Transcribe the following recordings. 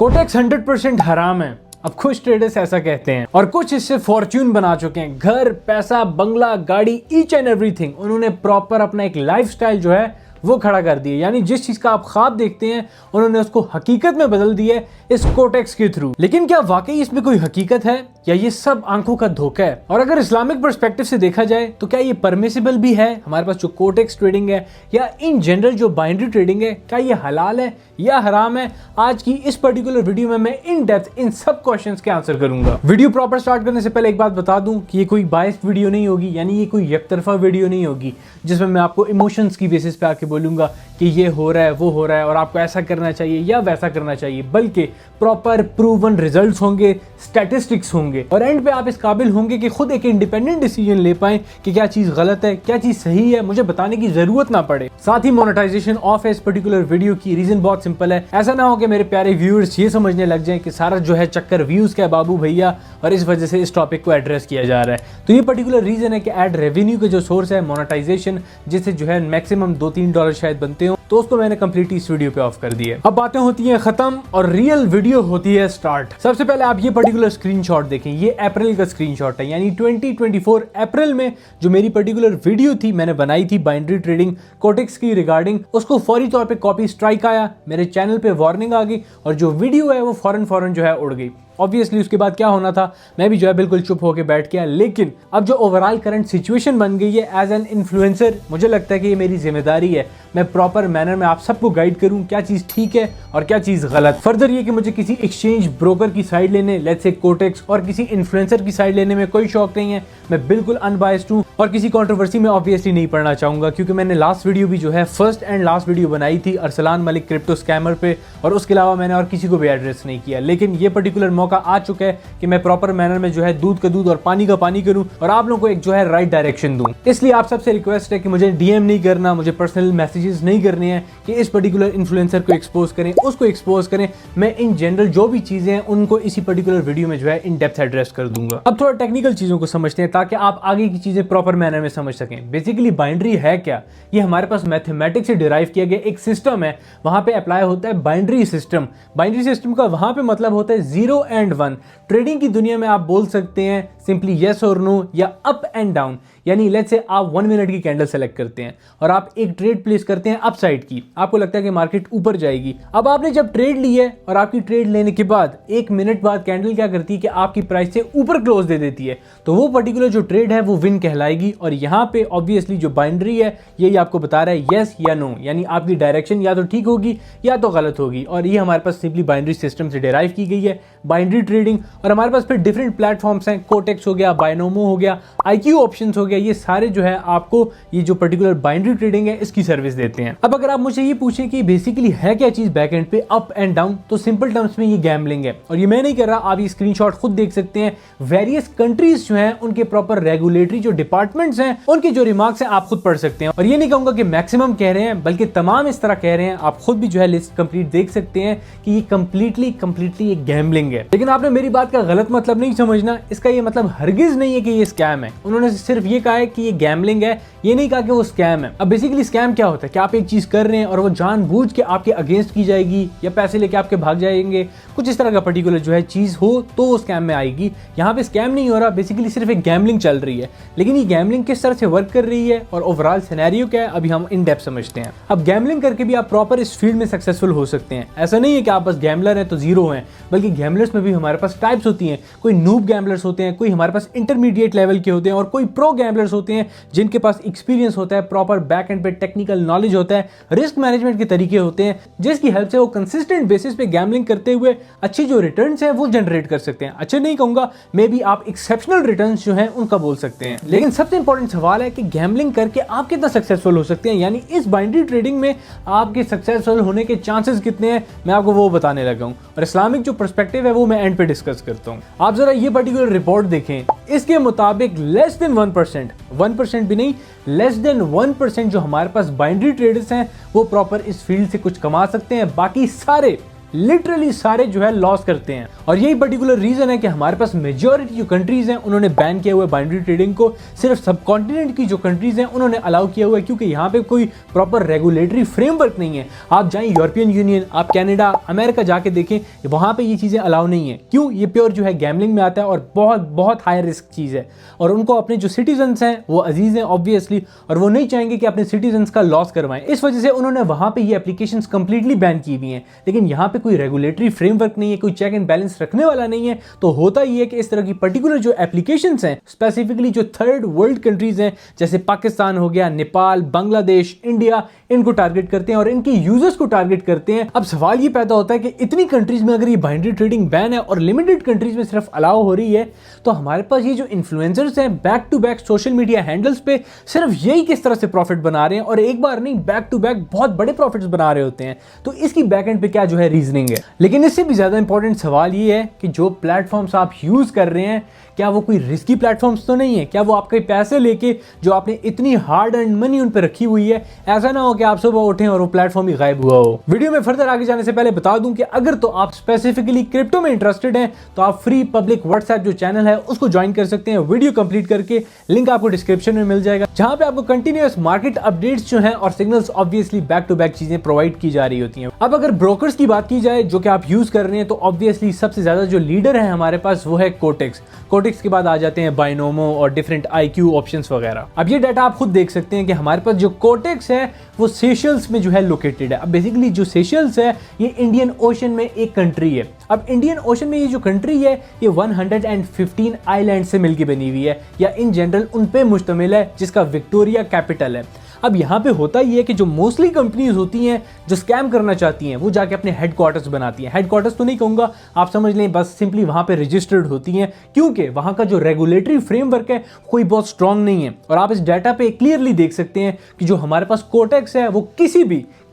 Cortex 100% हराम है। अब कुछ ट्रेडर्स ऐसा कहते हैं और कुछ इससे फॉर्च्यून बना चुके हैं। घर, पैसा, बंगला, गाड़ी, ईच एंड एवरीथिंग। उन्होंने प्रॉपर अपना एक लाइफस्टाइल जो है वो खड़ा कर दिया। यानी जिस चीज का आप ख्वाब देखते हैं उन्होंने उसको हकीकत में बदल दिया है इस कोटेक्स के थ्रू। लेकिन क्या वाकई इसमें कोई हकीकत है या ये सब आंखों का धोखा है? और अगर इस्लामिक पर्सपेक्टिव से देखा जाए तो क्या ये परमिसिबल भी है? हमारे पास जो कोटेक्स ट्रेडिंग है या इन जनरल जो बाइनरी ट्रेडिंग है, क्या ये हलाल है या हराम है? आज की इस पर्टिकुलर वीडियो में मैं इन डेप्थ इन सब क्वेश्चंस के आंसर करूंगा। वीडियो प्रॉपर स्टार्ट करने से पहले एक बात बता दूं कि ये कोई बायस्ड वीडियो नहीं होगी, यानी ये कोई एकतरफा वीडियो नहीं होगी जिसमें मैं आपको इमोशंस की बेसिस पे आके बोलूंगा कि ये हो रहा है, वो हो रहा है और आपको ऐसा करना चाहिए या वैसा करना चाहिए, बल्कि प्रॉपर प्रूवन रिजल्ट्स होंगे, स्टैटिस्टिक्स होंगे और एंड पे आप इस काबिल होंगे कि खुद एक इंडिपेंडेंट डिसीजन ले पाएं कि क्या चीज गलत है, क्या चीज सही है, मुझे बताने की जरूरत ना पड़े। साथ ही मोनेटाइजेशन ऑफ इस पर्टिकुलर वीडियो की रीजन बहुत सिंपल है। ऐसा ना हो कि मेरे प्यारे व्यूअर्स ये समझने लग जाएं कि सारा जो है चक्कर व्यूज का है बाबू भैया और इस वजह से इस टॉपिक को एड्रेस किया जा रहा है। तो ये पर्टिकुलर रीजन है कि एड रेवेन्यू का जो सोर्स है मोनेटाइजेशन, जिससे जो है मैक्सिमम $2-3 शायद बनते हो, तो उसको मैंने कंप्लीटली इस वीडियो पे ऑफ कर दिया। अब बातें होती हैं खत्म और रियल वीडियो होती है स्टार्ट। सबसे पहले आप ये पर्टिकुलर स्क्रीनशॉट देखें। ये अप्रैल का स्क्रीनशॉट है, यानी 2024 अप्रैल में जो मेरी पर्टिकुलर वीडियो थी मैंने बनाई थी बाइनरी ट्रेडिंग कोटेक्स की रिगार्डिंग, उसको फौरी तौर पे कॉपी स्ट्राइक आया, मेरे चैनल पे वार्निंग आ गई और जो वीडियो है वो फौरन जो है उड़ गई। ऑब्वियसली उसके बाद क्या होना था, मैं भी जो है बिल्कुल चुप होकर बैठ गया। लेकिन अब जो ओवरऑल करंट सिचुएशन बन गई है एज एन इन्फ्लुएंसर, मुझे लगता है कि ये मेरी जिम्मेदारी है मैं प्रॉपर मैनर में आप सबको गाइड करूं क्या चीज़ ठीक है और क्या चीज़ गलत। फर्दर ये कि मुझे किसी एक्सचेंज ब्रोकर की साइड लेने, लेट्स से कोटेक्स, और किसी इन्फ्लुएंसर की साइड लेने में कोई शौक नहीं है। मैं बिल्कुल अनबायस्ड हूँ और किसी कंट्रोवर्सी में ऑब्वियसली नहीं पढ़ना चाहूंगा, क्योंकि मैंने लास्ट वीडियो भी जो है फर्स्ट एंड लास्ट वीडियो बनाई थी अरसलान मलिक क्रिप्टो स्कैमर पे, और उसके अलावा मैंने और किसी को भी एड्रेस नहीं किया। लेकिन ये पर्टिकुलर मौका आ चुका है कि मैं प्रॉपर मैनर में जो है दूध का दूध और पानी का पानी करूं और आप लोगों को एक जो है राइट डायरेक्शन दूं। इसलिए आप सबसे रिक्वेस्ट है कि मुझे डीएम नहीं करना, मुझे पर्सनल मैसेजेस नहीं करने हैं कि इस पर्टिकुलर इन्फ्लुएंसर को एक्सपोज करें, उसको एक्सपोज करें। मैं इन जनरल जो भी चीजें हैं उनको इसी पर्टिकुलर वीडियो में जो है इन डेप्थ एड्रेस कर दूंगा। अब थोड़ा टेक्निकल चीजों को समझते हैं ताकि आप आगे की चीजें प्रॉपर मैनर में समझ सकें। बेसिकली बाइनरी है क्या? ये हमारे पास मैथमेटिक्स से डिराइव किया गया एक सिस्टम है, वहां पे अप्लाई होता है बाइनरी सिस्टम। बाइनरी सिस्टम का वहां पे मतलब होता है 0 and 1। ट्रेडिंग की दुनिया में आप बोल सकते हैं सिंपली यस और नो या अप एंड डाउन। यानी लेट्स से आप 1 मिनट की कैंडल सेलेक्ट करते हैं और आप एक ट्रेड प्लेस करते हैं अप साइड की, आपको लगता है कि मार्केट ऊपर जाएगी। अब आपने जब ट्रेड ली है और आपकी ट्रेड लेने के बाद 1 मिनट बाद कैंडल क्या करती है कि आपकी प्राइस से ऊपर क्लोज दे देती है, तो वो पर्टिकुलर जो ट्रेड है वो विन कहलाएगी। और यहाँ पे ऑब्वियसली जो बाइनरी है यही आपको बता रहा है यस या नो, यानी आपकी डायरेक्शन या तो ठीक होगी या तो गलत होगी। और ये हमारे पास सिंपली बाइनरी सिस्टम से डिराइव की गई है बाइनरी ट्रेडिंग। और हमारे पास फिर डिफरेंट प्लेटफॉर्म्स हैं, कोटेक्स हो गया, बाइनोमो हो गया, IQ ऑप्शंस हो गया, ये सारे जो है आपको ये जो पर्टिकुलर बाइनरी ट्रेडिंग है इसकी सर्विस देते हैं। अब अगर आप मुझे ये पूछें कि बेसिकली है क्या चीज बैक एंड पे अप एंड डाउन, तो सिंपल टर्म्स में ये गैम्बलिंग है। और ये मैं नहीं कर रहा, आप ये स्क्रीनशॉट खुद देख सकते हैं। वेरियस कंट्रीज जो हैं उनके प्रॉपर रेगुलेटरी जो डिपार्टमेंट्स हैं उनके जो रिमार्क्स हैं आप खुद पढ़ सकते हैं। और ये नहीं कहूंगा कि मैक्सिमम कह रहे हैं, बल्कि तमाम इस तरह कह रहे हैं। आप खुद भी जो है लिस्ट कंप्लीट देख सकते हैं कि ये कंप्लीटली एक गैम्बलिंग है। लेकिन आपने मेरी बात का गलत मतलब नहीं समझना, इसका ये मतलब हरगिज नहीं है कि ये स्कैम है। उन्होंने सिर्फ ये कहा है कि ये गैम्बलिंग है, ये नहीं कहा कि वो स्कैम है। अब बेसिकली स्कैम क्या होता है कि आप एक चीज कर रहे हैं और वो जानबूझ के आपके अगेंस्ट की जाएगी या पैसे लेके आपके भाग जाएंगे, कुछ इस तरह का पर्टिकुलर जो है चीज हो तो वो स्कैम में आएगी। यहाँ पे स्कैम नहीं हो रहा, बेसिकली सिर्फ एक गैम्बलिंग चल रही है। लेकिन ये गैम्बलिंग किस तरह से वर्क कर रही है और ओवरऑल सिनेरियो क्या है, अभी हम इन डेप्थ समझते हैं। अब गैम्बलिंग करके भी आप प्रॉपर इस फील्ड में सक्सेसफुल हो सकते हैं। ऐसा नहीं है कि आप बस गैम्बलर हैं तो जीरो हैं, बल्कि गैम्बलर्स में भी हमारे पास टाइप्स होती हैं। कोई नूब गैम्बलर्स होते हैं, कोई हमारे पास इंटरमीडिएट लेवल के होते हैं और कोई प्रो गैम्बलर्स होते हैं जिनके पास एक्सपीरियंस होता है, प्रॉपर बैक एंड पे टेक्निकल नॉलेज होता है, रिस्क मैनेजमेंट के तरीके होते हैं, जिसकी हेल्प से वो कंसिस्टेंट बेसिस पे गैम्बलिंग करते हुए अच्छी जो रिटर्न्स हैं वो जनरेट कर सकते हैं। अच्छे नहीं कहूंगा, मे बी आप एक्सेप्शनल रिटर्न्स जो हैं उनका बोल सकते हैं। लेकिन सबसे इंपॉर्टेंट सवाल है कि गैम्बलिंग करके आप कितना सक्सेसफुल हो सकते हैं, यानी इस बाइनरी ट्रेडिंग में आपके सक्सेसफुल होने के चांसेस कितने हैं, मैं आपको वो बताने लगा हूं। और इस्लामिक जो पर्सपेक्टिव है वो मैं एंड पे डिस्कस करता हूं। आप जरा ये पर्टिकुलर रिपोर्ट देखें, इसके मुताबिक लेस देन 1% भी नहीं, लेस देन 1% जो हमारे पास बाइनरी ट्रेडर्स हैं वो प्रॉपर इस फील्ड से कुछ कमा सकते हैं। बाकी सारे लिटरली सारे जो है लॉस करते हैं। और यही पर्टिकुलर रीजन है कि हमारे पास मेजॉरिटी जो कंट्रीज हैं उन्होंने बैन किया हुआ है बाइनरी ट्रेडिंग को। सिर्फ सब कॉन्टिनेंट की जो कंट्रीज हैं उन्होंने अलाउ किया हुआ है, क्योंकि यहाँ पे कोई प्रॉपर रेगुलेटरी फ्रेमवर्क नहीं है। आप जाएं यूरोपियन यूनियन, आप कनाडा, अमेरिका जाके देखें, वहां पे ये चीजें अलाउ नहीं है। क्यों? ये प्योर जो है गैम्बलिंग में आता है और बहुत बहुत हाई रिस्क चीज है। और उनको अपने जो सिटीजन्स हैं वो अजीज हैं ऑब्वियसली, और वो नहीं चाहेंगे कि अपने सिटीजन्स का लॉस करवाएं। इस वजह से उन्होंने वहां पे ये एप्लीकेशंस कंप्लीटली बैन की हुई हैं। लेकिन यहाँ पे कोई रेगुलेटरी फ्रेमवर्क नहीं है, कोई चेक एंड बैलेंस रखने वाला नहीं है। तो होता ही है कि इस तरह की पर्टिकुलर जो एप्लीकेशंस हैं, स्पेसिफिकली जो थर्ड वर्ल्ड कंट्रीज हैं जैसे पाकिस्तान हो गया, नेपाल, बांग्लादेश, इंडिया, इनको टारगेट करते हैं और इनके यूजर्स को टारगेट करते हैं। अब सवाल ये पैदा होता है कि इतनी कंट्रीज में अगर ये बाइनरी ट्रेडिंग बैन है और लिमिटेड कंट्रीज में सिर्फ अलाउ हो रही है, तो हमारे पास ये जो इन्फ्लुएंसर्स हैं back to back social media handles पे सिर्फ यही किस तरह से प्रॉफिट बना रहे हैं, और एक बार नहीं बैक टू बैक बहुत बड़े प्रॉफिट्स बना रहे होते हैं। तो इसकी बैक एंड पे क्या जो है रीजनिंग है। लेकिन इससे भी ज्यादा इंपॉर्टेंट सवाल ये है कि जो प्लेटफॉर्म्स आप यूज कर रहे हैं, क्या वो कोई रिस्की प्लेटफॉर्म्स तो नहीं है? क्या वो आपके पैसे लेके जो आपने इतनी हार्ड अर्न मनी उन पे रखी हुई है, ऐसा ना हो कि आप सुबह उठें और वो प्लेटफॉर्म ही गायब हुआ हो। वीडियो में फर्दर आगे जाने से पहले बता दूं कि अगर तो आप स्पेसिफिकली क्रिप्टो में इंटरेस्टेड हैं तो आप फ्री पब्लिक व्हाट्सएप जो चैनल है उसको ज्वाइन कर सकते हैं वीडियो कंप्लीट करके। लिंक आपको डिस्क्रिप्शन में मिल जाएगा, जहां पे आपको कंटिन्यूअस मार्केट अपडेट्स जो है और signals obviously back to back चीजें प्रोवाइड की जा रही होती हैं। अब अगर ब्रोकर्स की बात की जाए जो कि आप यूज कर रहे हैं, तो ऑब्वियसली सबसे ज्यादा जो लीडर है हमारे पास वो है कोटेक्स। कोटेक्स के बाद आ जाते हैं बाइनोमो और डिफरेंट IQ ऑप्शंस वगैरह। अब ये डाटा आप खुद देख सकते हैं कि हमारे पास जो कोटेक्स है वो सेशल्स में जो है लोकेटेड है। अब बेसिकली जो सेशल्स है ये इंडियन ओशन में एक कंट्री है। अब इंडियन ओशन में ये जो कंट्री है ये 115 आइलैंड से मिलकर बनी हुई है, या इन जनरल उन पे मुश्तमिल है, जिसका विक्टोरिया कैपिटल है। अब यहाँ पे होता ही है कि जो मोस्टली कंपनीज होती हैं जो स्कैम करना चाहती हैं वो जाके अपने हेडक्वार्टर्स बनाती हैं। हेडक्वार्टर्स तो नहीं कहूँगा, आप समझ लें बस सिंपली वहाँ पे रजिस्टर्ड होती हैं, क्योंकि वहाँ का जो रेगुलेटरी फ्रेमवर्क है कोई बहुत स्ट्रांग नहीं है। और आप इस डाटा पे क्लियरली देख सकते हैं कि जो हमारे पास कोटेक्स है वो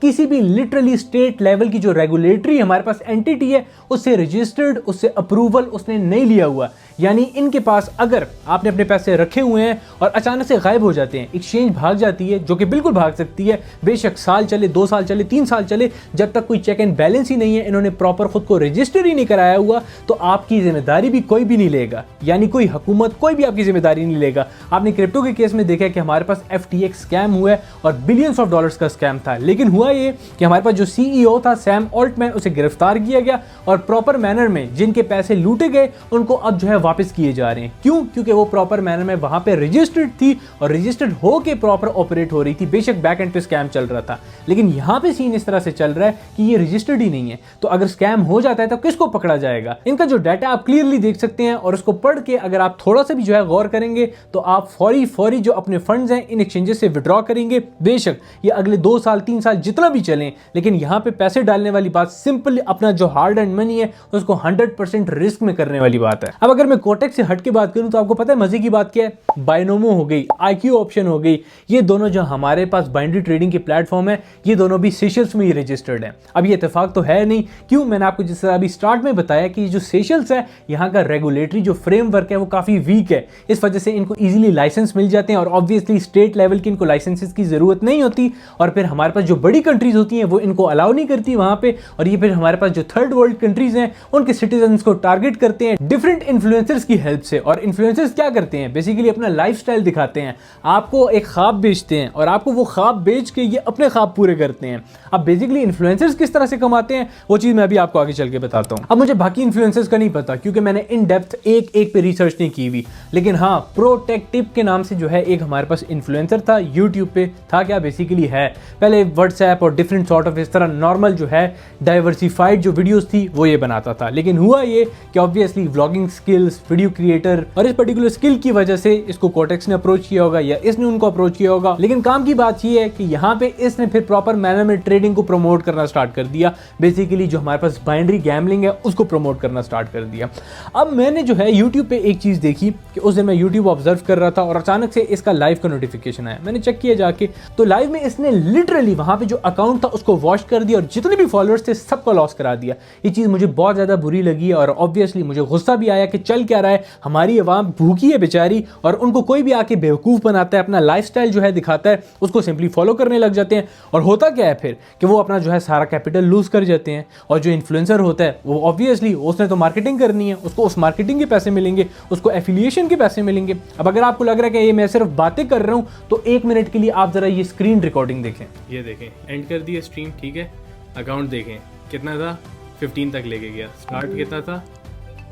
किसी भी लिटरली स्टेट लेवल की जो रेगुलेटरी हमारे पास एंटिटी है उससे रजिस्टर्ड, उससे अप्रूवल उसने नहीं लिया हुआ। यानी इनके पास अगर आपने अपने पैसे रखे हुए हैं और अचानक से गायब हो जाते हैं, एक्सचेंज भाग जाती है, जो कि बिल्कुल भाग सकती है, बेशक साल चले, 2 साल चले, 3 साल चले, जब तक कोई चेक एंड बैलेंस ही नहीं है, इन्होंने प्रॉपर खुद को रजिस्टर ही नहीं कराया हुआ, तो आपकी जिम्मेदारी भी कोई भी नहीं लेगा। यानी कोई हुकूमत, कोई भी आपकी जिम्मेदारी नहीं लेगा। आपने क्रिप्टो के केस में देखा कि हमारे पास FTX स्कैम हुआ है और बिलियंस ऑफ डॉलर्स का स्कैम था, लेकिन हुआ ये कि हमारे पास जो CEO था सैम ऑल्टमैन, उसे गिरफ्तार किया गया और प्रॉपर मैनर में जिनके पैसे लूटे गए उनको अब जो है वापस किए जा रहे हैं। क्यों? क्योंकि वो प्रॉपर मैनर में वहां पे रजिस्टर्ड थी और रजिस्टर्ड होके प्रॉपर ऑपरेट हो रही थी। बेशक बैक एंड पे स्कैम चल रहा था, लेकिन यहां पे सीन इस तरह से चल रहा है कि ये रजिस्टर्ड ही नहीं है। तो अगर स्कैम हो जाता है तो किसको पकड़ा जाएगा? इनका जो डाटा आप क्लियरली देख सकते हैं, और उसको पढ़ के अगर आप थोड़ा सा भी जो है गौर करेंगे तो आप फौरी जो अपने फंड्स हैं इन एक्सचेंजेस से विड्रॉ करेंगे। बेशक ये अगले 2 साल 3 साल जितना भी चलें, लेकिन यहां पे पैसे डालने वाली बात सिंपल अपना जो हार्ड एंड मनी है उसको 100% रिस्क में करने वाली बात है। अब अगर मैं कोटेक्स से हट के बात करूं तो आपको पता है मजे की बात क्या है? बाइनोमो हो गई, IQ ऑप्शन हो गई, ये दोनों जो हमारे पास बाइनरी ट्रेडिंग के प्लेटफॉर्म है, ये दोनों भी सेशल्स में ही रजिस्टर्ड है। अब ये इत्तेफाक तो है नहीं, क्यों? मैंने आपको जिस तरह अभी स्टार्ट में बताया कि जो सेशल्स है यहाँ का रेगुलेटरी जो फ्रेमवर्क है वो काफी वीक है। इस वजह से इनको इजीली लाइसेंस मिल जाते हैं और ऑब्वियसली स्टेट लेवल की इनको लाइसेंसेस की जरूरत नहीं होती, और फिर हमारे पास जो बड़ी कंट्रीज होती हैं वो इनको अलाउ नहीं करती वहां पे, और ये फिर हमारे पास जो थर्ड वर्ल्ड कंट्रीज हैं उनके सिटीजन्स को टारगेट करते हैं डिफरेंट इन्फ्लुएंसर्स की हेल्प से। और इन्फ्लुएंसर्स क्या करते हैं? बेसिकली अपना लाइफस्टाइल दिखाते हैं, आपको एक ख्वाब बेचते हैं और आपको वो ख्वाब बेच के ये अपने ख्वाब पूरे करते हैं। अब बेसिकली इन्फ्लुएंसर्स किस तरह से कमाते हैं वो चीज मैं अभी आपको आगे चल के बताता हूं। अब मुझे बाकी इन्फ्लुएंसर्स का नहीं पता क्योंकि मैंने इन डेप्थ एक पे रिसर्च नहीं की हुई, लेकिन हाँ प्रो टेक टिप के नाम से जो है एक हमारे पास इन्फ्लुएंसर था, यूट्यूब पे था। क्या बेसिकली है, पहले व्हाट्सएप और डिफरेंट सॉर्ट ऑफ इस तरह नॉर्मल जो है डाइवर्सिफाइड जो वीडियोस थी वो ये बनाता था, लेकिन हुआ ये कि obviously vlogging skills, video creator और इस पर्टिकुलर स्किल की वजह से इसको कोटेक्स ने अप्रोच किया होगा या इसने उनको अप्रोच किया होगा। लेकिन काम की बात ये है कि यहाँ पे इसने फिर प्रॉपर मैनर में ट्रेडिंग को प्रमोट करना स्टार्ट कर दिया। बेसिकली जो हमारे पास बाइनरी गैम्बलिंग है उसको प्रमोट करना स्टार्ट कर दिया। अब मैंने जो है यूट्यूब पे एक चीज देखी कि उस दिन मैं यूट्यूब ऑब्जर्व कर रहा था और अचानक से इसका लाइव का नोटिफिकेशन आया। मैंने चेक किया जाके तो लाइव में इसने लिटरली वहां पे जो अकाउंट था उसको वॉश कर दिया और जितने भी फॉलोअर्स थे सबको लॉस करा दिया। ये चीज़ मुझे बहुत ज़्यादा बुरी लगी और ऑब्वियसली मुझे गुस्सा भी आया कि चल क्या रहा है, हमारी आवाम भूखी है बेचारी और उनको कोई भी आके बेवकूफ़ बनाता है, अपना लाइफस्टाइल जो है दिखाता है, उसको सिंपली फॉलो करने लग जाते हैं। और होता क्या है फिर कि वो अपना जो है सारा कैपिटल लूज कर जाते हैं। और जो इन्फ्लुएंसर होता है वो ऑब्वियसली उसने तो मार्केटिंग करनी है, उसको उस मार्केटिंग के पैसे मिलेंगे, उसको एफिलिएशन के पैसे मिलेंगे। अब अगर आपको लग रहा है कि ये मैं सिर्फ बातें कर रहा हूँ तो 1 मिनट के लिए आप जरा ये स्क्रीन रिकॉर्डिंग देखें। ये देखें, एंड कर दिया स्ट्रीम, ठीक है। अकाउंट देखें कितना था, 15 तक लेके गया। स्टार्ट कितना था,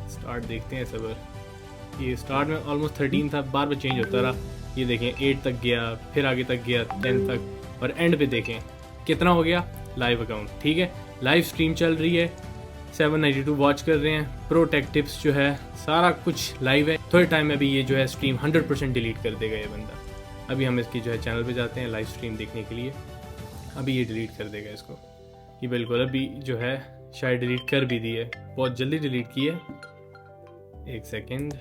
स्टार्ट देखते हैं सबर। ये स्टार्ट में ऑलमोस्ट 13 था, बार बार चेंज होता रहा। ये देखें 8 तक गया, फिर आगे तक गया 10 तक, और एंड पे देखें कितना हो गया। लाइव अकाउंट, ठीक है, लाइव स्ट्रीम चल रही है, 792 वॉच कर रहे हैं। प्रो टेक टिप्स जो है सारा कुछ लाइव है। थोड़े टाइम में भी ये जो है स्ट्रीम 100% डिलीट कर देगा ये बंदा। अभी हम इसकी जो है चैनल पे जाते हैं लाइव स्ट्रीम देखने के लिए। अभी ये डिलीट कर देगा इसको, ये बिल्कुल अभी जो है शायद डिलीट कर भी दी है, बहुत जल्दी डिलीट की है। 1 सेकेंड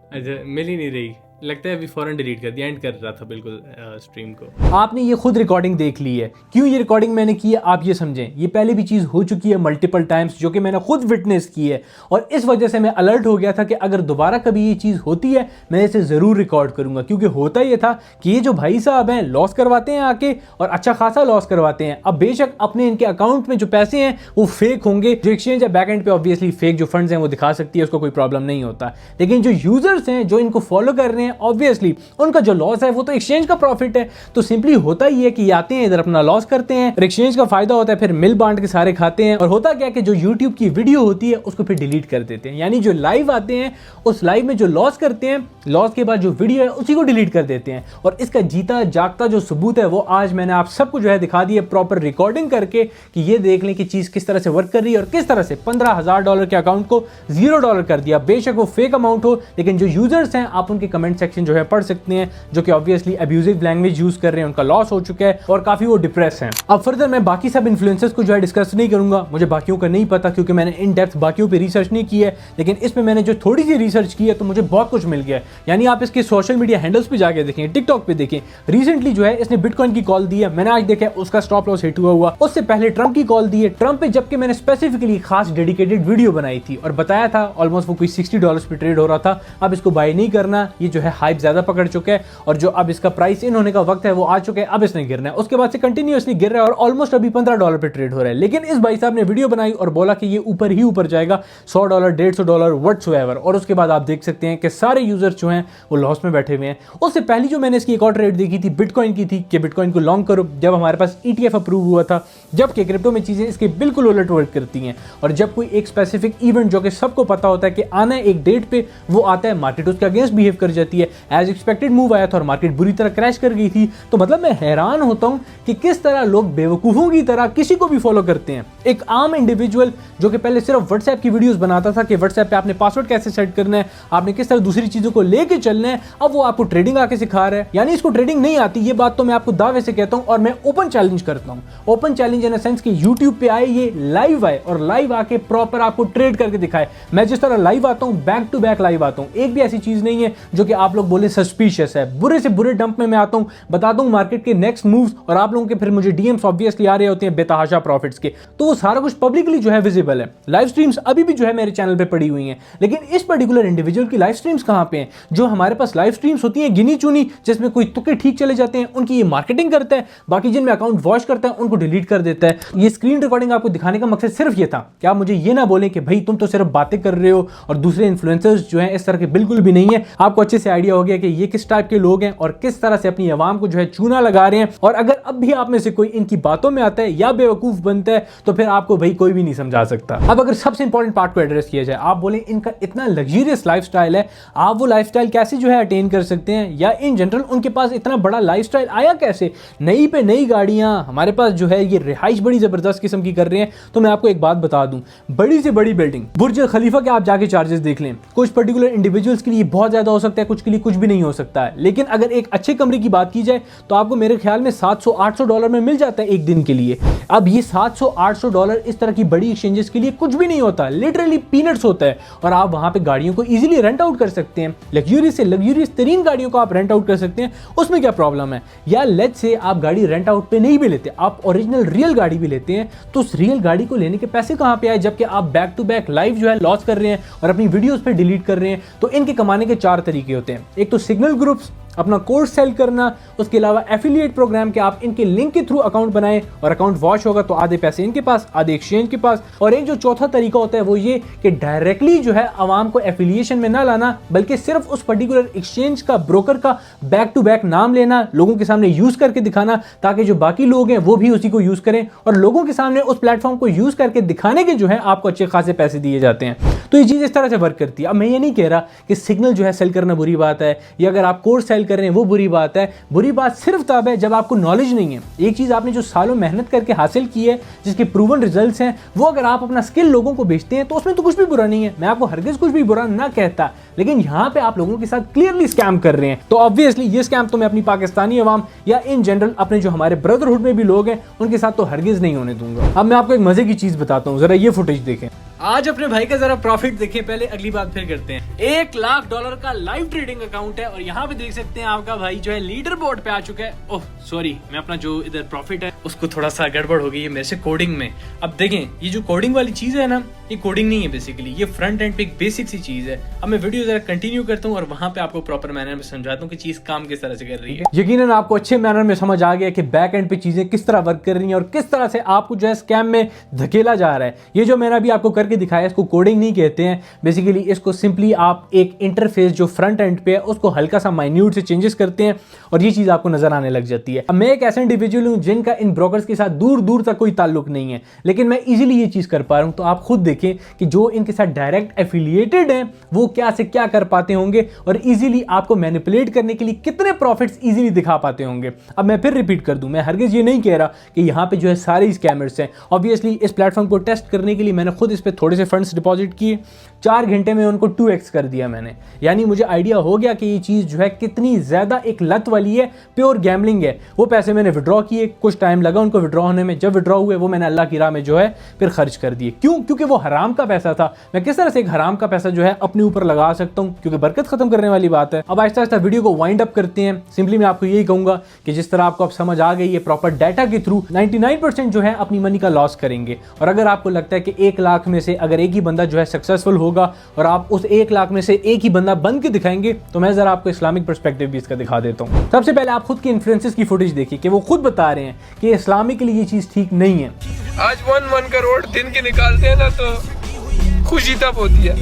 अच्छा मिल ही नहीं रही, लगता है अभी फौरन डिलीट कर दिया। एंड कर रहा था बिल्कुल स्ट्रीम को। आपने ये खुद रिकॉर्डिंग देख ली है। क्यों ये रिकॉर्डिंग मैंने की है आप ये समझें। ये पहले भी चीज़ हो चुकी है मल्टीपल टाइम्स, जो कि मैंने खुद विटनेस की है और इस वजह से मैं अलर्ट हो गया था कि अगर दोबारा कभी ये चीज़ होती है मैं इसे ज़रूर रिकॉर्ड करूंगा। क्योंकि होता ये था कि ये जो भाई साहब हैं लॉस करवाते हैं आके, और अच्छा खासा लॉस करवाते हैं। अब बेशक अपने इनके अकाउंट में जो पैसे हैं वो फेक होंगे, जो एक्सचेंज है बैक एंड पे ऑब्वियसली फेक जो फंड्स हैं वो दिखा सकती है, उसको कोई प्रॉब्लम नहीं होता। लेकिन जो यूजर्स हैं जो इनको फॉलो कर रहे हैं ऑब्वियसली उनका जो लॉस है वो तो एक्सचेंज का प्रॉफिट है। तो सिंपली होता ही है कि आते हैं इधर अपना लॉस करते हैं, एक्सचेंज का फायदा होता है, फिर मिल बांट के सारे खाते हैं। और होता क्या कि जो यूट्यूब की वीडियो होती है उसको फिर डिलीट कर देते हैं। यानी जो लाइव आते हैं उस लाइव में जो लॉस करते हैं, लॉस के बाद जो वीडियो है उसी को डिलीट कर देते हैं। और इसका जीता जागता जो सबूत है वो आज मैंने आप सबको जो है दिखा दिया प्रॉपर रिकॉर्डिंग करके, कि ये देख लें कि चीज किस तरह से वर्क कर रही है और किस तरह से $15,000 के अकाउंट को $0 कर दिया। बेशक वो फेक अमाउंट हो, लेकिन जो यूजर्स हैं आप उनके कमेंट सेक्शन जो है पढ़ सकते हैं, जो कि ऑब्वियसली अब्यूजिव लैंग्वेज यूज कर रहे हैं, उनका लॉस हो चुका है और काफी वो डिप्रेस हैं। अब फर्दर मैं बाकी सब इन्फ्लुएंसर्स को जो है डिस्कस नहीं करूंगा, मुझे बाकियों का नहीं पता क्योंकि मैंने इन डेप्थ बाकियों पे रिसर्च नहीं की है। लेकिन इसमें मैंने जो थोड़ी सी रिसर्च की है तो मुझे बहुत कुछ मिल गया है। यानी आप इसके सोशल मीडिया हैंडल्स पे जाके देखें, टिकटॉक पे देखें, रिसेंटली जो है इसने बिटकॉइन की कॉल दी है, मैंने आज देखा उसका स्टॉप लॉस हिट हुआ। उससे पहले ट्रंप की कॉल दी है, ट्रंप पे जबकि मैंने स्पेसिफिकली खास डेडिकेटेड वीडियो बनाई थी और बताया था ऑलमोस्ट वो कोई $60 पे ट्रेड हो रहा था। अब इसको बाय नहीं करना, ये जो है हाइप ज्यादा पकड़ चुका है और जो अब इसका प्राइस इन होने का वक्त है वो आ चुका है, अब इसने गिरना है। उसके बाद से कंटिन्यूअसली गिर रहा है और ऑलमोस्ट अभी $15 पे ट्रेड हो रहा है। लेकिन इस भाई साहब ने वीडियो बनाई और बोला कि ये ऊपर ही ऊपर जाएगा, $100, $150 व्हाटसोएवर। और उसके बाद आप देख सकते हैं कि सारे यूजर्स जो हैं वो लॉस में बैठे हुए हैं। उससे पहले जो मैंने इसकी एक और ट्रेड देखी थी बिटकॉइन की थी कि बिटकॉइन को लॉन्ग करो, जब हमारे पास ETF अप्रूव हुआ था, जबकि क्रिप्टो में चीजें इसके बिल्कुल उलट वर्क करती हैं। और जब कोई एक स्पेसिफिक इवेंट जो कि सबको पता होता है कि आना है एक डेट पे, वो आता है, मार्केट उसके अगेंस्ट बिहेव कर जाती है। एज एक्सपेक्टेड मूव आया था और मार्केट बुरी तरह क्रैश कर गई थी। तो मतलब मैं हैरान होता हूं कि किस तरह लोग बेवकूफों की तरह किसी को भी फॉलो करते हैं। एक आम इंडिविजुअल जो कि पहले सिर्फ व्हाट्सएप की वीडियोस बनाता था कि व्हाट्सएप पे आपने पासवर्ड कैसे सेट करना है, आपने किस तरह दूसरी चीजों को लेके चलना है, अब वो आपको ट्रेडिंग आके सिखा रहा है। यानी इसको ट्रेडिंग नहीं आती, ये बात तो मैं आपको दावे से कहता हूं और मैं ओपन चैलेंज करता हूं। ओपन चैलेंज इन सेंस कि यूट्यूब पे आए, ये लाइव आए और लाइव आके प्रॉपर आपको ट्रेड करके दिखाए। मैं जिस तरह लाइव आता हूं बैक टू बैक लाइव आता हूं, एक भी ऐसी चीज नहीं है जो कि आप लोग बोले सस्पिशियस है। बुरे से बुरे डंप में मैं आता हूं, बताता हूं मार्केट के नेक्स्ट मूव्स और आप लोगों के फिर मुझे डीएम्स ऑब्वियसली आ रहे होते हैं बेतहाशा प्रॉफिट्स के, तो वो सारा कुछ पब्लिकली जो है विजिबल है। लाइव स्ट्रीम्स अभी भी जो है मेरे चैनल पे पड़ी हुई हैं, लेकिन इस पर्टिकुलर इंडिविजुअल की लाइव स्ट्रीम्स कहां पे हैं? जो हमारे पास लाइव स्ट्रीम्स होती हैं गिनी चुनी, जिसमें कोई तुक्के ठीक चले जाते हैं, उनकी ये मार्केटिंग करता है, बाकी जिनमें अकाउंट वॉश करता है उनको डिलीट कर देता है। ये स्क्रीन रिकॉर्डिंग आपको दिखाने का मकसद सिर्फ ये था कि आप मुझे ये ना बोलें कि भाई तुम तो सिर्फ बातें कर रहे हो और दूसरे इन्फ्लुएंसर्स जो हैं इस तरह के बिल्कुल भी नहीं है। आपको अच्छे से आइडिया हो गया कि ये किस टाइप के लोग हैं और किस तरह से अपनी आवाम को जो है चूना लगा रहे हैं। और अगर अब भी आप में से कोई इनकी बातों में आता है या बेवकूफ बनता है तो फिर आपको भाई कोई भी नहीं समझा सकता। अब अगर सबसे इंपॉर्टेंट पार्ट को एड्रेस किया जाए, आप बोले इनका इतना लग्जरियस लाइफस्टाइल है, आप वो लाइफस्टाइल कैसे जो है अटेन कर सकते हैं, या इन जनरल उनके पास इतना बड़ा लाइफस्टाइल आया कैसे? नई पे नई गाड़ियां हमारे पास जो है, ये रिहाइश बड़ी जबरदस्त किस्म की कर रहे हैं। तो मैं आपको एक बात बता दूं, बड़ी से बड़ी बिल्डिंग बुर्ज खलीफा के आप जाके चार्जेस देख लें, कुछ पर्टिकुलर इंडिविजुअल्स के लिए बहुत ज्यादा हो सकता है, कुछ के लिए कुछ भी नहीं हो सकता है। लेकिन अगर एक अच्छे कमरे की बात की जाए तो आपको मेरे ख्याल में $700-800 में मिल जाता है एक दिन के लिए। अब ये $700-800 इस तरह की बड़ी एक्सचेंजेस के लिए कुछ भी नहीं होता, लिटरली पीनट्स होता है। और आप वहां पे गाड़ियों को इजीली रेंट आउट कर सकते हैं, लग्जरी से लग्जरियस तरीन गाड़ियों को आप रेंट आउट कर सकते हैं। उसमें क्या प्रॉब्लम है? या लेट्स से आप गाड़ी रेंट आउट पे नहीं भी लेते, आप ओरिजिनल रियल गाड़ी भी लेते हैं, तो उस रियल गाड़ी को लेने के पैसे कहां पे आए, जबकि आप बैक टू बैक लाइव जो है लॉस कर रहे हैं और अपनी वीडियोस पे डिलीट कर रहे हैं। तो इनके कमाने के 4 तरीके होते हैं। एक तो सिग्नल ग्रुप्स, अपना कोर्स सेल करना, उसके अलावा एफिलिएट प्रोग्राम के आप इनके लिंक के थ्रू अकाउंट बनाएं और अकाउंट वॉश होगा तो आधे पैसे इनके पास, आधे एक्सचेंज के पास। और एक जो चौथा तरीका होता है वो ये कि डायरेक्टली जो है आवाम को एफिलिएशन में ना लाना, बल्कि सिर्फ उस पर्टिकुलर एक्सचेंज का ब्रोकर का बैक टू बैक नाम लेना, लोगों के सामने यूज करके दिखाना, ताकि जो बाकी लोग हैं वो भी उसी को यूज करें और लोगों के सामने उस प्लेटफॉर्म को यूज करके दिखाने के जो है आपको अच्छे खासे पैसे दिए जाते हैं। तो ये चीज इस तरह से वर्क करती है। अब मैं ये नहीं कह रहा कि सिग्नल जो है सेल करना बुरी बात है, या अगर आप कोर्स सेल कर रहे हैं वो बुरी बात है। बुरी बात सिर्फ तब है जब आपको नॉलेज नहीं है। एक चीज आपने जो सालों मेहनत करके हासिल की है, जिसके प्रूवन रिजल्ट्स हैं, वो अगर आप अपना स्किल लोगों को बेचते हैं तो उसमें तो कुछ भी बुरा नहीं है, मैं आपको हरगिज कुछ भी बुरा ना कहता। लेकिन यहां पे आप लोगों के साथ क्लियरली स्कैम कर रहे हैं, तो ऑब्वियसली ये स्कैम तो मैं अपनी पाकिस्तानी अवाम या इन जनरल अपने जो हमारे ब्रदरहुड में भी लोग हैं उनके साथ तो हरगिज नहीं होने दूंगा। अब मैं आपको एक मजे की चीज बताता हूं, जरा ये फुटेज देखें। आज अपने भाई का जरा प्रॉफिट देखें, पहले अगली बात फिर करते हैं। $1 लाख का लाइव ट्रेडिंग अकाउंट है और यहाँ पे देख सकते हैं आपका भाई जो है लीडर बोर्ड पे आ चुका है। ओह सॉरी, मैं अपना जो इधर प्रॉफिट है उसको थोड़ा सा गड़बड़ हो गई है मेरे से कोडिंग में। अब देखें, ये जो कोडिंग वाली चीज है ना, ये कोडिंग नहीं है बेसिकली, ये फ्रंट एंड पे एक बेसिक सी चीज है। अब मैं वीडियो जरा कंटिन्यू करता हूँ और वहां पे आपको प्रॉपर मैनर में समझाता हूँ कि चीज काम किस तरह से कर रही है। यकीनन आपको अच्छे मैनर में समझ आ गया कि बैक एंड पे चीजें किस तरह वर्क कर रही हैं और किस तरह से आपको जो है स्कैम में धकेला जा रहा है। ये जो मैंने अभी आपको करके दिखाया इसको कोडिंग नहीं कहते हैं, बेसिकली इसको सिंपली आप एक इंटरफेस जो फ्रंट एंड पे है उसको हल्का सा माइन्यूट से चेंजेस करते हैं और ये चीज आपको नजर आने लग जाती है। अब मैं एक ऐसा इंडिविजुअल हूं जिनका इन ब्रोकर्स के साथ दूर दूर तक कोई ताल्लुक नहीं है, लेकिन मैं इजीली ये चीज कर पा रहा हूं। तो आप खुद देखें कि जो इनके साथ डायरेक्ट एफिलिएटेड हैं वो क्या से क्या कर पाते होंगे और इजीली आपको मैनिपुलेट करने के लिए कितने प्रॉफिट्स इजीली दिखा पाते होंगे। अब मैं फिर रिपीट कर दूं, मैं हरगिज ये नहीं कह रहा कि यहां पे जो है सारे स्कैमर्स हैं। ऑब्वियसली इस प्लेटफॉर्म को टेस्ट करने के लिए मैंने खुद इस पे थोड़े से फंड्स डिपॉजिट किए, 4 घंटे में उनको 2x कर दिया मैंने। यानी मुझे आइडिया हो गया कि ये चीज जो है कितनी ज्यादा एक लत वाली है, प्योर गैम्बलिंग है। वो पैसे मैंने विड्रॉ किए, कुछ टाइम लगा उनको विड्रॉ होने में, जब विड्रॉ हुए वो मैंने अल्लाह की राह में जो है फिर खर्च कर दिए। क्यों? क्योंकि वो हराम का पैसा था। मैं किस तरह से एक हराम का पैसा जो है अपने ऊपर लगा सकता हूं, क्योंकि बरकत खत्म करने वाली बात है। अब आहिस्ता आहिस्ता वीडियो को वाइंड अप करते हैं। सिंपली मैं आपको यही कहूंगा कि जिस तरह आपको अब समझ आ गई है, प्रॉपर डाटा के थ्रू 99% जो है अपनी मनी का लॉस करेंगे। और अगर आपको लगता है कि 1 लाख में से अगर एक ही बंदा जो है सक्सेसफुल होगा और आप उस 1 लाख में से एक ही बंदा बन के दिखाएंगे, तो मैं जरा आपको इस्लामिक पर्सपेक्टिव भी इसका दिखा देता हूं। सबसे पहले आप खुद के इन्फ्लुएंसर्स की फुटेज देखिए कि वो खुद बता रहे हैं कि इस्लामिकली ये चीज ठीक नहीं है। आज 1 करोड़ दिन के निकालते हैं ना तो खुशी तब होती है,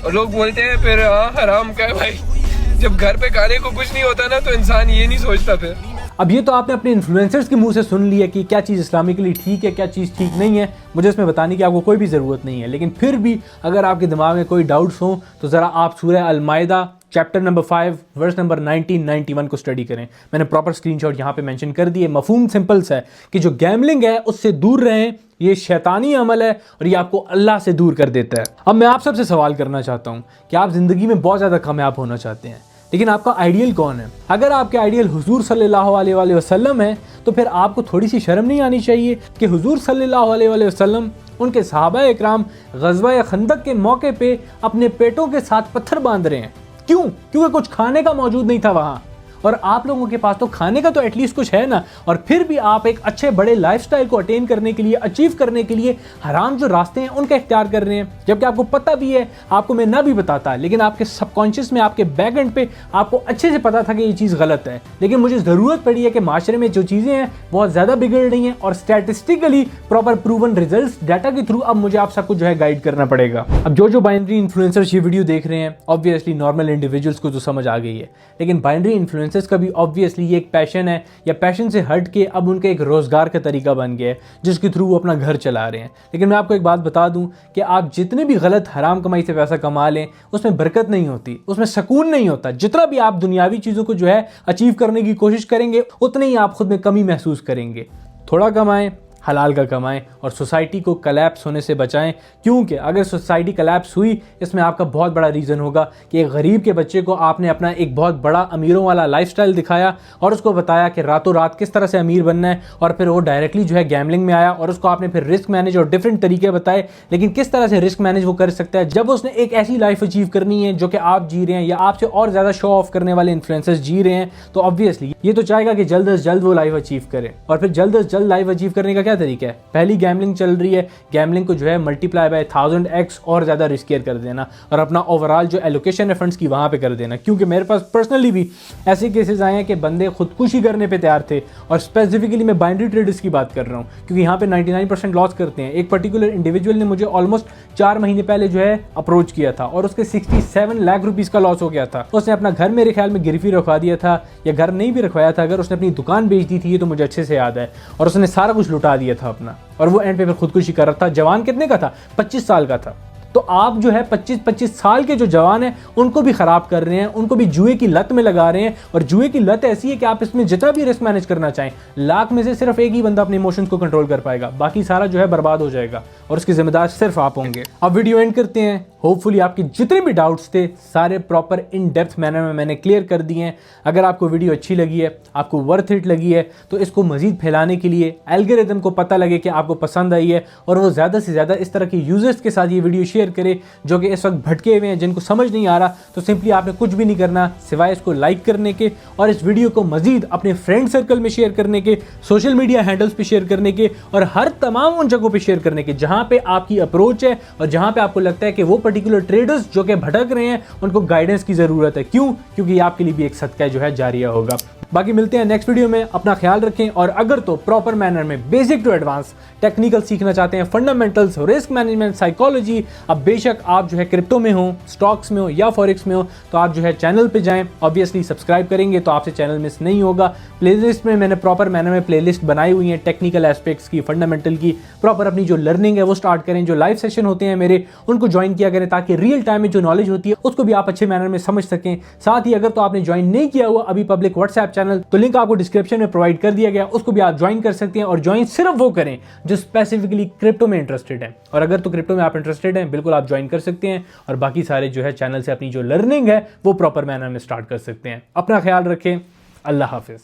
और लोग बोलते हैं फिर हाँ हराम का है भाई। जब घर पे खाने को कुछ नहीं होता ना तो इंसान ये नहीं सोचता फिर। अब ये तो आपने अपने इन्फ्लुएंसर्स के मुंह से सुन लिया कि क्या चीज़ इस्लामिकली ठीक है, क्या चीज़ ठीक नहीं है। मुझे इसमें बताने की आपको कोई भी ज़रूरत नहीं है, लेकिन फिर भी अगर आपके दिमाग में कोई डाउट्स हो तो ज़रा आप सूरह अल-माइदा चैप्टर नंबर 5 वर्स नंबर 1991 को स्टडी करें। मैंने प्रॉपर स्क्रीनशॉट यहाँ पे मेंशन कर दिए। मफहूम सिंपल सा है कि जो गैमलिंग है उससे दूर रहें, ये शैतानी अमल है और ये आपको अल्लाह से दूर कर देता है। अब मैं आप सबसे सवाल करना चाहता हूँ कि आप ज़िंदगी में बहुत ज़्यादा कामयाब होना चाहते हैं, लेकिन आपका आइडियल कौन है? अगर आपके आइडियल हुजूर सल्लल्लाहु अलैहि वसल्लम है तो फिर आपको थोड़ी सी शर्म नहीं आनी चाहिए कि हुजूर सल्लल्लाहु अलैहि वसल्लम, उनके सहाबा इकराम ग़ज़वा खंदक के मौके पे अपने पेटों के साथ पत्थर बांध रहे हैं। क्यों? क्योंकि कुछ खाने का मौजूद नहीं था वहां, और आप लोगों के पास तो खाने का तो एटलीस्ट कुछ है ना। और फिर भी आप एक अच्छे बड़े लाइफस्टाइल को अटेन करने के लिए, अचीव करने के लिए हराम जो रास्ते हैं उनका इख्तियार कर रहे हैं, जबकि आपको पता भी है, आपको मैं ना भी बताता, लेकिन आपके सबकॉन्शियस में, आपके बैक एंड पे आपको अच्छे से पता था कि ये चीज़ गलत है। लेकिन मुझे ज़रूरत पड़ी है कि माशरे में जो चीज़ें हैं बहुत ज़्यादा बिगड़ रही हैं और statistically proper proven result data के थ्रू अब मुझे आप सबको जो है गाइड करना पड़ेगा। अब जो बाइनरी इन्फ्लुएंसर्स ये वीडियो देख रहे हैं, ऑब्वियसली नॉर्मल इंडिविजुअल्स को तो समझ आ गई है, लेकिन बाइनरी इन्फ्लुएंसर्स का भी ऑब्वियसली ये एक पैशन है, या पैशन से हट के अब उनका एक रोजगार का तरीका बन गया है जिसके थ्रू वो अपना घर चला रहे हैं। लेकिन मैं आपको एक बात बता दूं कि आप जितने भी गलत हराम कमाई से पैसा कमा लें, उसमें बरकत नहीं होती, उसमें सुकून नहीं होता। जितना भी आप दुनियावी चीज़ों को जो है अचीव करने की कोशिश करेंगे, उतने ही आप खुद में कमी महसूस करेंगे। थोड़ा कमाएं, हलाल का कमाएं और सोसाइटी को कलैप्स होने से बचाएं, क्योंकि अगर सोसाइटी कलैप्स हुई इसमें आपका बहुत बड़ा रीज़न होगा कि एक गरीब के बच्चे को आपने अपना एक बहुत बड़ा अमीरों वाला लाइफस्टाइल दिखाया और उसको बताया कि रातों रात किस तरह से अमीर बनना है, और फिर वो डायरेक्टली जो है गैम्बलिंग में आया और उसको आपने फिर रिस्क मैनेज और डिफरेंट तरीके बताए। लेकिन किस तरह से रिस्क मैनेज वो कर सकता है जब उसने एक ऐसी लाइफ अचीव करनी है जो कि आप जी रहे हैं या आपसे और ज़्यादा शो ऑफ करने वाले इन्फ्लुएंसर्स जी रहे हैं, तो ऑब्वियसली ये तो चाहेगा कि जल्द से जल्द वो लाइफ अचीव करे। और फिर जल्द से जल्द लाइफ अचीव करने का क्या तरीका है? पहली गैम्बलिंग चल रही है, गैम्बलिंग को जो है मल्टीप्लाई बाय 1000x और ज़्यादा रिस्कियर कर देना और अपना ओवरऑल जो एलोकेशन है फंड्स की वहाँ पे कर देना। क्योंकि मेरे पास पर्सनली भी ऐसे केसेस आए हैं कि बंदे खुदकुशी करने पे तैयार थे, और स्पेसिफिकली मैं बाइनरी ट्रेडर्स की बात कर रहा हूँ क्योंकि यहाँ पे 99% लॉस करते हैं। एक पर्टिकुलर इंडिविजुअल ने मुझे ऑलमोस्ट 4 महीने पहले जो है अप्रोच किया था और उसके 67 लाख रुपीज़ का लॉस हो गया था। उसने अपना घर मेरे ख्याल में गिरवी रखवा दिया था, या घर नहीं भी रखवाया था, अगर उसने अपनी दुकान बेच दी थी ये तो मुझे अच्छे से याद है, और उसने सारा कुछ लुटा दिया था अपना, और वो एंड पे फिर खुदकुशी कर रहा था। जवान कितने का था? 25 साल का था। तो आप जो है 25 साल के जो जवान हैं उनको भी खराब कर रहे हैं, उनको भी जुए की लत में लगा रहे हैं। और जुए की लत ऐसी है कि आप इसमें जितना भी रिस्क मैनेज करना चाहें, लाख में से सिर्फ एक ही बंदा अपने इमोशंस को कंट्रोल कर पाएगा, बाकी सारा जो है बर्बाद हो जाएगा और उसकी जिम्मेदार सिर्फ आप होंगे। अब वीडियो एंड करते हैं। होपफुली आपके जितने भी डाउट्स थे सारे प्रॉपर इन डेप्थ मैनर में मैंने क्लियर कर दिए हैं। अगर आपको वीडियो अच्छी लगी है, आपको वर्थ इट लगी है, तो इसको मजीद फैलाने के लिए एल्गोरिथम को पता लगे कि आपको पसंद आई है और वो ज़्यादा से ज़्यादा इस तरह के यूजर्स के साथ ये वीडियो शेयर करे जो कि इस वक्त भटके हुए हैं, जिनको समझ नहीं आ रहा। तो सिंपली आपने कुछ भी नहीं करना सिवाय इसको लाइक करने के और इस वीडियो को मजीद अपने फ्रेंड सर्कल में शेयर करने के, सोशल मीडिया हैंडल्स पे शेयर करने के, और हर तमाम उन जगहों पे शेयर करने के जहां पे आपकी अप्रोच है और जहां पे आपको लगता है कि वो पर्टिकुलर ट्रेडर्स जो कि भटक रहे हैं उनको गाइडेंस की जरूरत है। क्यों? क्योंकि आपके लिए भी एक सदका जो है जारिया होगा। बाकी मिलते हैं नेक्स्ट वीडियो में। अपना ख्याल रखें, और अगर तो प्रॉपर मैनर में बेसिक टू एडवांस टेक्निकल सीखना चाहते हैं, फंडामेंटल्स, रिस्क मैनेजमेंट, साइकोलॉजी, अब बेशक आप जो है क्रिप्टो में हो, स्टॉक्स में हो या फॉरेक्स में हो, तो आप जो है चैनल पे जाएं। ऑब्वियसली सब्सक्राइब करेंगे तो आपसे चैनल मिस नहीं होगा। प्लेलिस्ट में मैंने प्रॉपर मैनर में प्लेलिस्ट बनाई हुई है टेक्निकल एस्पेक्ट्स की, फंडामेंटल की। प्रॉपर अपनी जो लर्निंग है वो स्टार्ट करें, जो लाइव सेशन होते हैं मेरे उनको ज्वाइन किया करें, ताकि रियल टाइम में जो नॉलेज होती है उसको भी आप अच्छे मैनर में समझ सकें। साथ ही अगर तो आपने ज्वाइन नहीं किया हुआ अभी पब्लिक व्हाट्सएप चैनल, तो लिंक आपको डिस्क्रिप्शन में प्रोवाइड कर दिया गया, उसको भी आप ज्वाइन कर सकते हैं। और ज्वाइन सिर्फ वो करें जो स्पेसिफिकली क्रिप्टो में इंटरेस्टेड है, और अगर तो क्रिप्टो में आप इंटरेस्टेड हैं बिल्कुल आप ज्वाइन कर सकते हैं, और बाकी सारे जो है चैनल से अपनी जो लर्निंग है वो प्रॉपर मैनर में स्टार्ट कर सकते हैं। अपना ख्याल रखें। अल्लाह हाफिज।